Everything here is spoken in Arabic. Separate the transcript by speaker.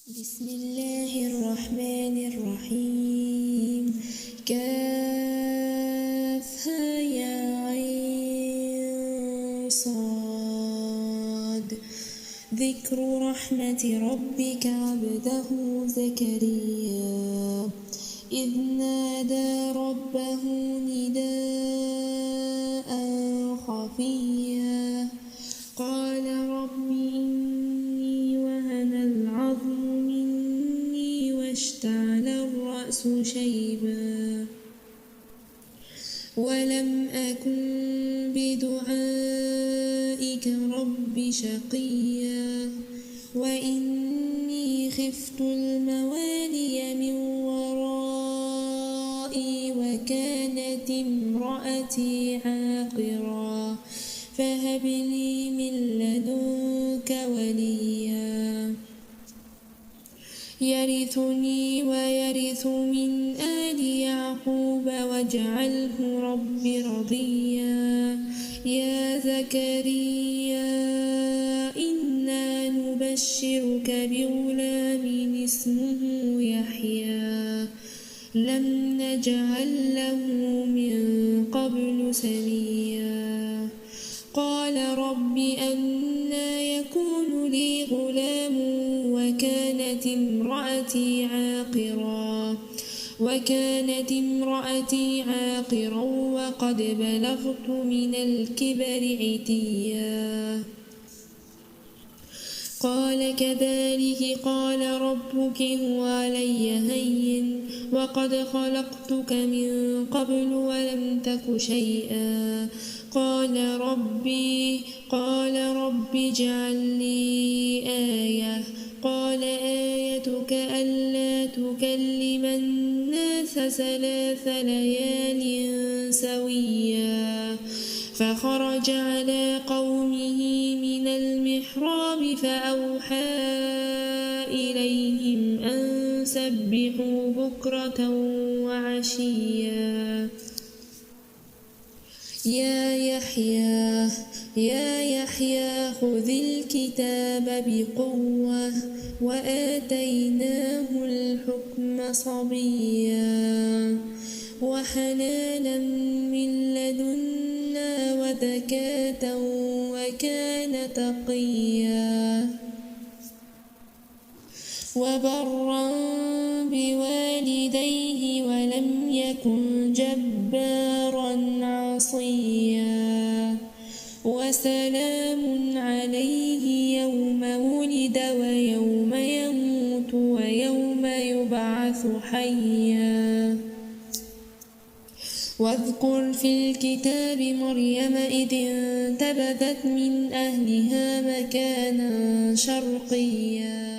Speaker 1: بسم الله الرحمن الرحيم. كافها يا عين صاد. ذكر رحمة ربك عبده زكريا إذ نادى ربه نداء خفيا قال رب إني وهن العظم مني واشتعل الرأس شيبا ولم أكن بدعائك رب شقيا وإني خفت الموالي من ورائي وكانت امرأتي عاقرا فهب لي من لدنك وليا يرثني ويرث من آل يعقوب واجعله رب رضيا يا زكريا إنا نبشرك بغلام اسمه يحيى لم نجعل له من قبل سميا قال رب أنى يكون لي غلام وكانت امرأتي عاقرا وقد بلغت من الكبر عتيا قال كذلك قال ربك هو علي هين وقد خلقتك من قبل ولم تك شيئا قال رب اجعل لي آية قال آيتك ألا تكلم الناس 3 ليال سويا فخرج على قومه من المحراب فأوحى إليهم أن سبحوا بكرة وعشيا يا يحيى خذ الكتاب بقوة وآتيناه الحكم صبيا وحنانا من لدنا وزكاة وكان تقيا وبرا بوالديه ولم يكن جبارا عصيا وسلام عليه يوم ولد ويوم يموت ويوم يبعث حيا واذكر في الكتاب مريم إذ انتبذت من أهلها مكانا شرقيا